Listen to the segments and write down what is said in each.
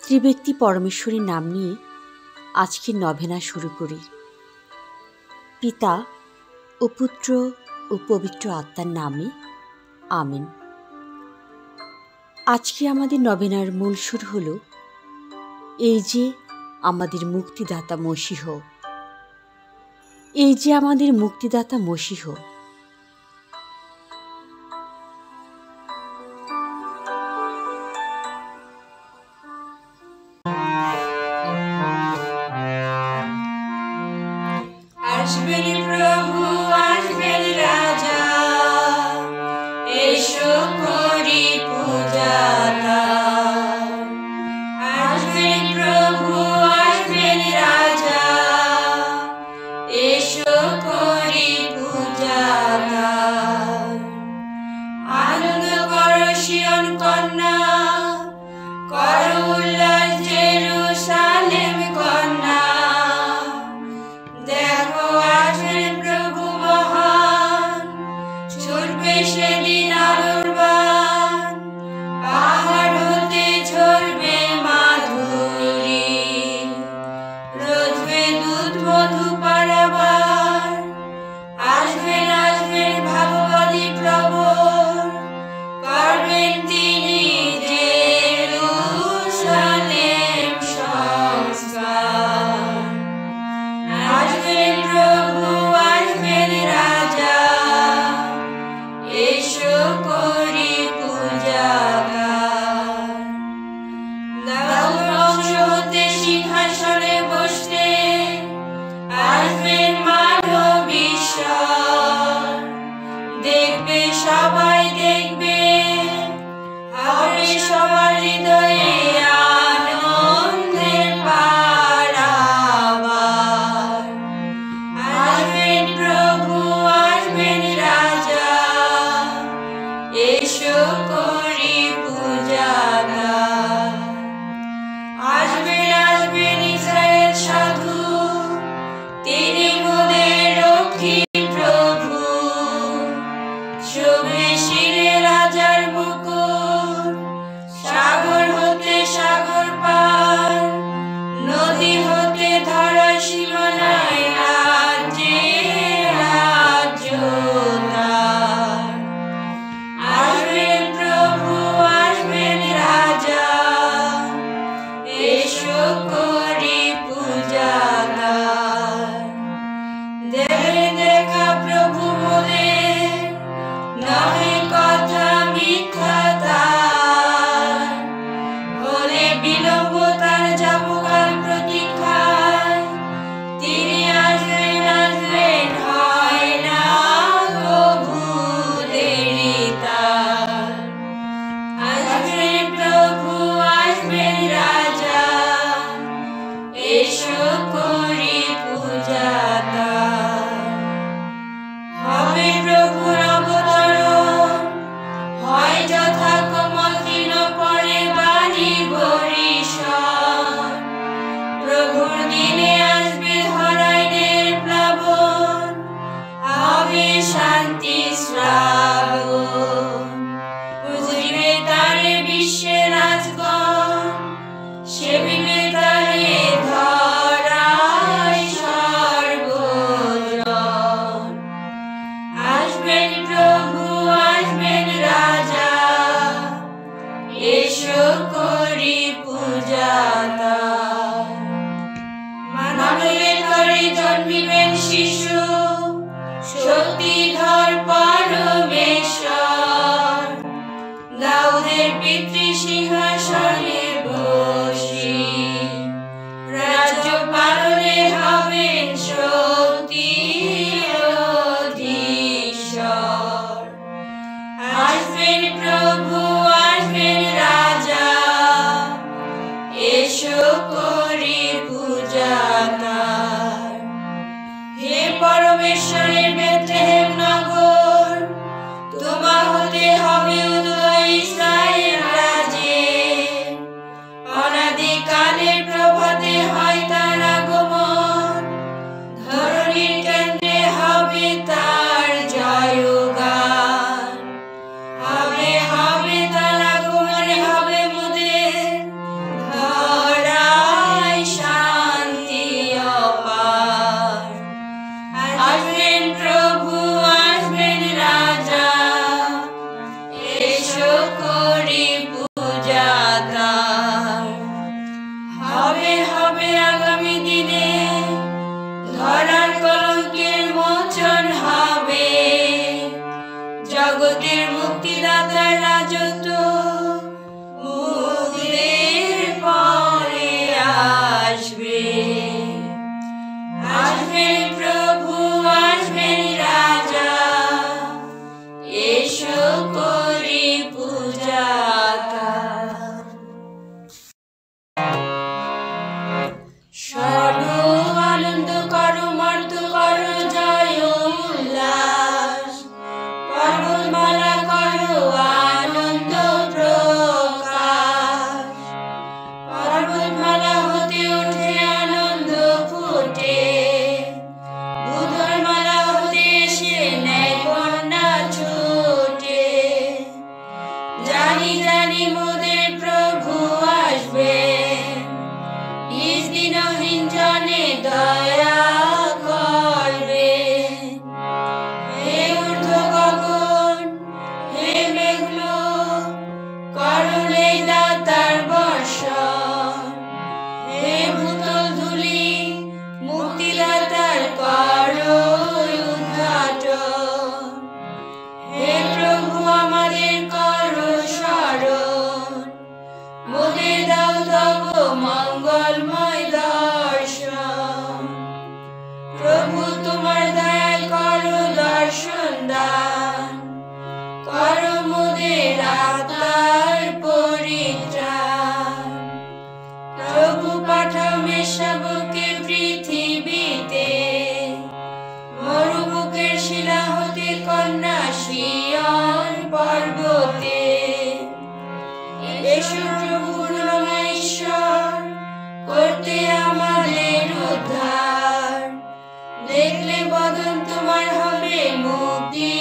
ত্রিব্যক্তি পরমেশ্বরীর নাম নিয়ে আজকের নভেনা শুরু করি। পিতা ও পুত্র ও পবিত্র আত্মার নামে আমিন। আজকে আমাদের নভেনার মূল সুর হল এই যে আমাদের মুক্তিদাতা মসীহ, এই যে আমাদের মুক্তিদাতা মসীহ। আসবেন প্রভু, আসবেন রাজা, এসো করি পূজা তার। আসবেন প্রভু, আসবেন রাজা, এসো করি পূজা তার। আনন্দ করো সিয়ন কন্যা, করো উল্লাস জেরুসালেম কন্যা। দেখো আসবেন প্রভু মহান, ছুটবে সেদিন আলোর বাণ। পাহাড় হতে ঝরবে মাধুরী, রোজবে দুধ মধু পারাবার। আসবেন আসবেন ভাববাদী প্রবর, করবেন তিনি জেরুসালেম সংস্কার। আসবেন প্রভু, আসবেন রাজা, এসো করি পূজা তার। দাউদ বংশ হতে সিংহাসনে বসতে আসবেন মানব ঈশ্বর। দেখবে সবাই দেখবে, হবে সবার হৃদয়ে আনন্দের পারাবার। আসবেন প্রভু, আসবেন রাজা, এসো করি পূজা তার। আসবেন আসবেন ইসরায়েল সাধু, তিনি মোদের রক্ষী প্রভু। শোভে শিরে রাজার মুকুট, সাগর হতে সাগর পার। নদী হতে ধরা সীমানায় রাজ্যে রাজ্য তার। আসবেন প্রভু, আসবেন রাজা, এসো করি পূজা তার। দেবে দেখা প্রভু মোদের, নহে কথা মিথ্যা তার। হলে বিলম্ব তার যাবকাল প্রতীক্ষায়, তিনি আসবেন আসবেন, হয় না কভু দেরি তার। আসবেন প্রভু, আসবেন রাজা, এসো করি পূজা তার। হবে প্রভুর অবতরণ, হয় যথা কোমল তৃণ পরে বাণী বরিশন। প্রভুর দিনে আসবে ধরায় নির্প্লাবন, হবে শান্তি শ্রাবণ। বুঝিবে তারে বিশ্বের রাজগণ, সেবিবে তারে ধরায় সর্বজন। আসবেন প্রভু, আসবেন রাজা, এসো করি পূজা তার। মানবের ঘরে জন্মিবেন শিশু, শক্তিধর পরমেশ্বর। দাউদের পিতৃ সিংহাসনে বসি, রাজ্য পালনে হবেন শক্তি অধীশ্বর। আসবেন প্রভু, আসবেন রাজা, এসো করি পূজা তার। হে পরমেশ্বরের বেথলেহেম নগর, তোমা হতে হবে উদয় ইসরায়েল রাজে। অনাদিকালের প্রভাতে হয় তার আগমন, ধরণীর কেন্দ্রে হবে তার জয়গান। হবে হবে তার আগমনে হবে মোদের দর্শন দান করো মোদের আত্মার পরিত্রাণ। প্রভু পাঠাও মেষশাবকে পৃথিবীতে, মরুমুখের শিলা হতে কন্যা সিয়ন পর্বতে। এসো প্রভু করুণাময় ঈশ্বর, করতে আমাদের উদ্ধার। দেখলে বদন তোমার হবে মুক্তি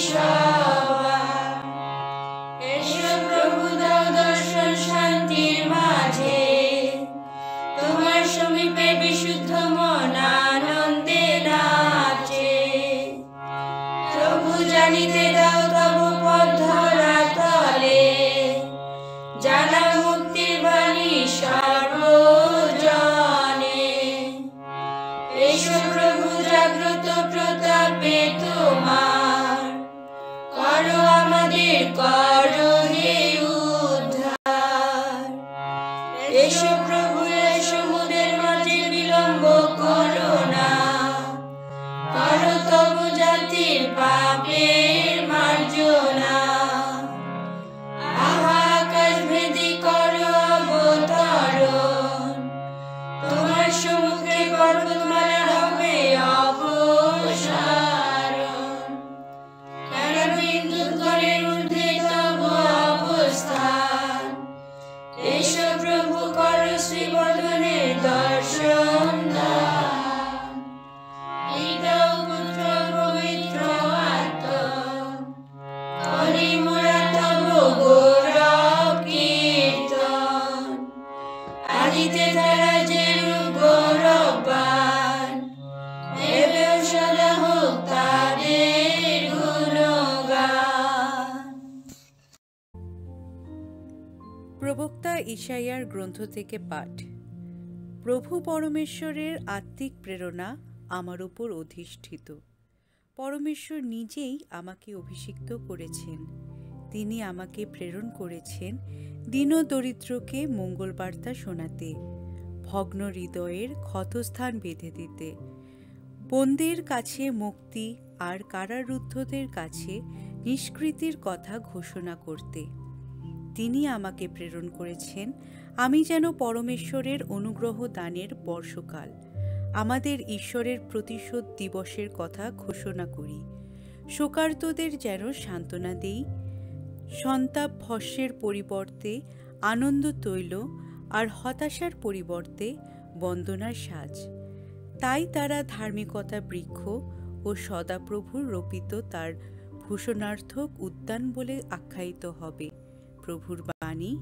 সবার। এসো প্রভু দাও দর্শন শান্তির মাঝে, তোমার সমীপে বিশুদ্ধ মন আনন্দে নাচে। প্রভু জানিতে দাও তব পথ ধরা তলে, জানা মুক্তির বাণী সর্বজনে। এসো প্রভু জাগ্রত প্রতাপে তোমার, করো আমাদের করো হে উদ্ধার। এসো প্রভু এসো মোদের মাঝে বিলম্ব করো না, করো তব জাতির পাপের মার্জনা। আহা আকাশ ভেদি করো অবতরণ, তোমার সম্মুখে পর্বতমালা হবে অপসারণ। বিন্দুগণের ঊর্ধ্বে তব অবস্থান, এসো প্রভু করো শ্রীবর্ধনের দর্শন দান। পিতা পুত্র পবিত্র আত্মা, করি মোরা তব গৌরব কীর্তন। আদিতে তারা যে রূপ গৌরববান, ভেবেও সদা হোক তাদের গুণগান। প্রবক্তা ইশাইয়ার গ্রন্থ থেকে পাঠ। প্রভু পরমেশ্বরের আত্মিক প্রেরণা আমার উপর অধিষ্ঠিত। পরমেশ্বর নিজেই আমাকে অভিষিক্ত করেছেন। তিনি আমাকে প্রেরণ করেছেন দীনদরিদ্রকে মঙ্গলবার্তা শোনাতে, ভগ্ন হৃদয়ের ক্ষতস্থান বেঁধে দিতে, বন্দির কাছে মুক্তি আর কারারুদ্ধদের কাছে নিষ্কৃতির কথা ঘোষণা করতে। তিনি আমাকে প্রেরণ করেছেন আমি যেন পরমেশ্বরের অনুগ্রহ দানের বর্ষকাল, আমাদের ঈশ্বরের প্রতিশোধ দিবসের কথা ঘোষণা করি। শোকার্তদের যেন সান্ত্বনা দেই, সন্তাপ ভস্যের পরিবর্তে আনন্দ তৈল, আর হতাশার পরিবর্তে বন্দনার সাজ। তাই তারা ধার্মিকতা বৃক্ষ ও সদাপ্রভুর রোপিত তার ভূষণার্থক উদ্যান বলে আখ্যায়িত হবে। প্রভুর বাণী।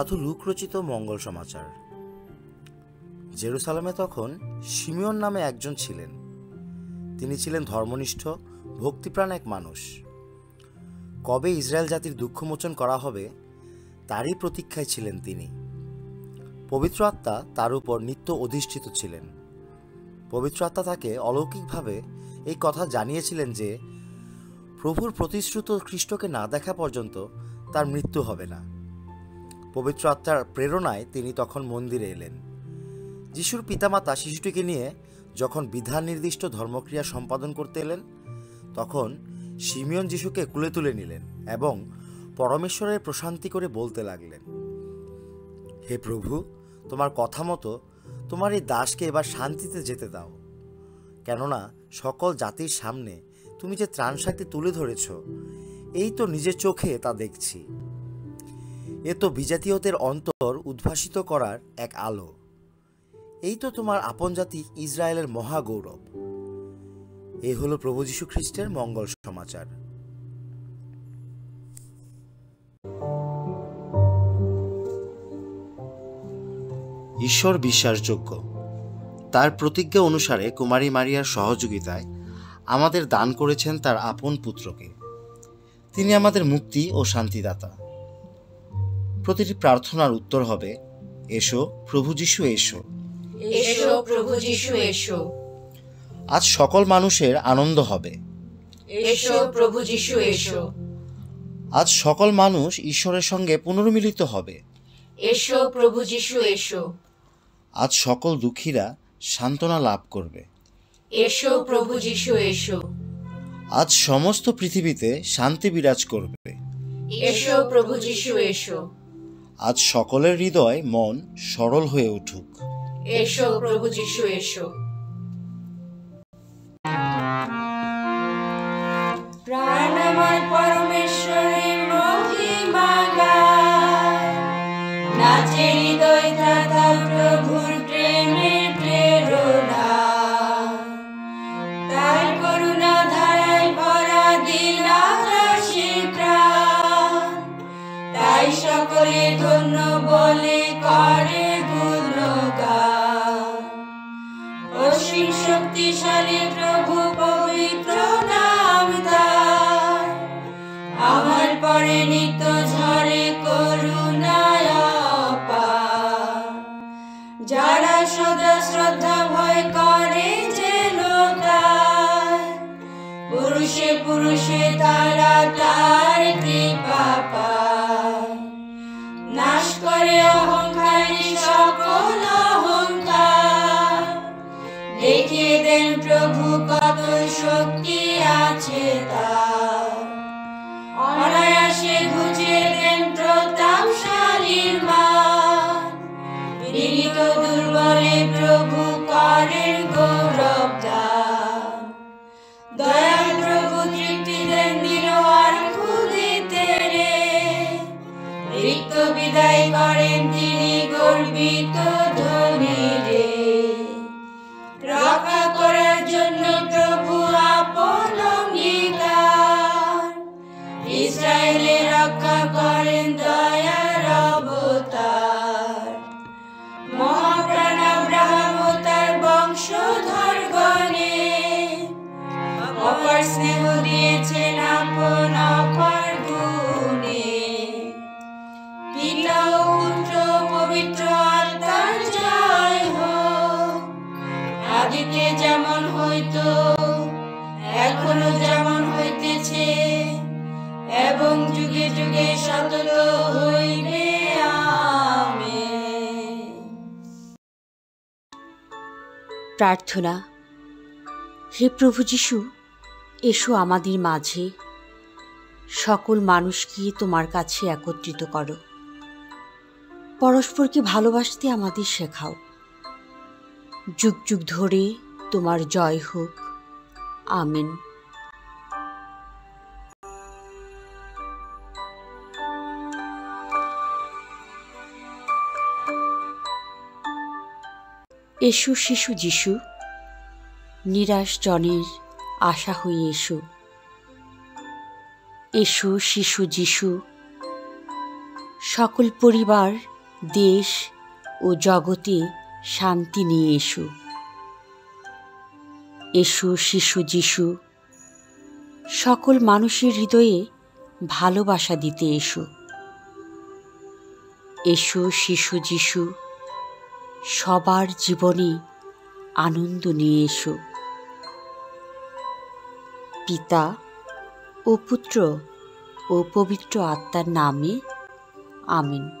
সাধু লুক রচিত মঙ্গল সমাচার। জেরুসালেমে তখন শিমিয়ন নামে একজন ছিলেন। তিনি ছিলেন ধর্মনিষ্ঠ, ভক্তিপ্রাণ এক মানুষ। কবে ইসরায়েল জাতির দুঃখমোচন করা হবে তারই প্রতীক্ষায় ছিলেন তিনি। পবিত্র আত্মা তার উপর নিত্য অধিষ্ঠিত ছিলেন। পবিত্র আত্মা তাকে অলৌকিকভাবে এই কথা জানিয়েছিলেন যে প্রভুর প্রতিশ্রুত খ্রিস্টকে না দেখা পর্যন্ত তার মৃত্যু হবে না। পবিত্র আত্মার প্রেরণায় তিনি তখন মন্দিরে এলেন। যিশুর পিতামাতা শিশুটিকে নিয়ে যখন বিধান নির্দিষ্ট ধর্মক্রিয়া সম্পাদন করতে এলেন, তখন শিমিয়ন যিশুকে কুলে তুলে নিলেন এবং পরমেশ্বরের প্রশান্তি করে বলতে লাগলেন, হে প্রভু, তোমার কথা মতো তোমার এই দাসকে এবার শান্তিতে যেতে দাও। কেননা সকল জাতির সামনে তুমি যে ত্রাণ শক্তি তুলে ধরেছ, এই তো নিজের চোখে তা দেখছি। এ তো বিজাতীয়দের অন্তর উদ্ভাসিত করার এক আলো। এই তো তোমার আপন জাতি ইসরায়েলের মহাগৌরব। এই হলো প্রভু যীশু খ্রিস্টের মঙ্গল সমাচার। ঈশ্বর বিশ্বাসযোগ্য। তার প্রতিজ্ঞা অনুসারে কুমারী মারিয়ার সহযোগিতায় আমাদের দান করেছেন তার আপন পুত্রকে। তিনি আমাদের মুক্তি ও শান্তিদাতা। প্রতিটি প্রার্থনার উত্তর হবে, এসো প্রভু যীশু এসো, এসো প্রভু যীশু এসো। আজ সকল মানুষের আনন্দ হবে, এসো প্রভু যীশু এসো। আজ সকল মানুষ ঈশ্বরের সঙ্গে পুনর্মিলিত হবে, এসো প্রভু যীশু এসো। আজ সকল দুঃখীরা সান্ত্বনা লাভ করবে, এসো প্রভু যীশু এসো। আজ সমস্ত পৃথিবীতে শান্তি বিরাজ করবে, এসো প্রভু যীশু এসো। আজ সকলের হৃদয় মন সরল হয়ে উঠুক, এসো প্রভু যীশু এসো। প্রাণময় পরমেশ্বরের মহিমা গায়, নাচে হৃদয় ত্রাতা প্রভুর প্রেমের প্রেরণা। তার করুণা ধারায় ভরা দিন আকাশের প্রাণ, তাই সকলে ধন্য বলে করে গুণগান। অসীম শক্তিশালী প্রভু পবিত্র নাম তার, আমার পরে নিত্য ঝরে করুণায় অপার। যারা সদা শ্রদ্ধা ভয় করে যেন তার, পুরুষে পুরুষে তারা তার কৃপা পায়। নাশ করে অহংকারী সকল অহংকার, দেখিয়ে দেন প্রভু কত শক্তি আছে তার। অনায়াসে ঘুচিয়ে দেন প্রতাপশালীর মান, পীড়িত দুর্বলে প্রভু করেন গৌরব দান। দয়াল প্রভু তৃপ্তি দেন দিল আর ক্ষুদিতে রে, রিক্ত বিদায় করেন তিনি গর্বিত ধনী রে। রক্ষা করার জন্য প্রভু আপন অঙ্গীকার, ইসরায়েলে রক্ষা করেন দয়ার অবতার। মহাপ্রাণ আব্রাহাম ও তার বংশধর গণে, অপার স্নেহ দিয়েছেন আপন অপার গুণে। পিতা ও পুত্র পবিত্র আত্মার জয় হোক, আদিতে যেমন হইতো এখনো যেমন হইতেছে, এবং যুগে যুগে সতত হইবে। আমেন। প্রার্থনা। হে প্রভু যীশু, এসো আমাদের মাঝে, সকল মানুষকে তোমার কাছে একত্রিত করো। পরস্পরকে ভালোবাসতে আমাদের শেখাও। যুগ যুগ ধরে তোমার জয় হোক। আমেন। এসো শিশু যিশু, নিরাশ জনের আশা হয়ে এসো। এসো শিশু যিশু, সকল পরিবার দেশ ও জগতে শান্তি নিয়ে এসো। এসো শিশু যিশু, সকল মানুষের হৃদয়ে ভালোবাসা দিতে এসো। এসো শিশু যিশু, সবার জীবনে আনন্দ নিয়ে এসো। পিতা ও পুত্র ও পবিত্র আত্মার নামে আমিন।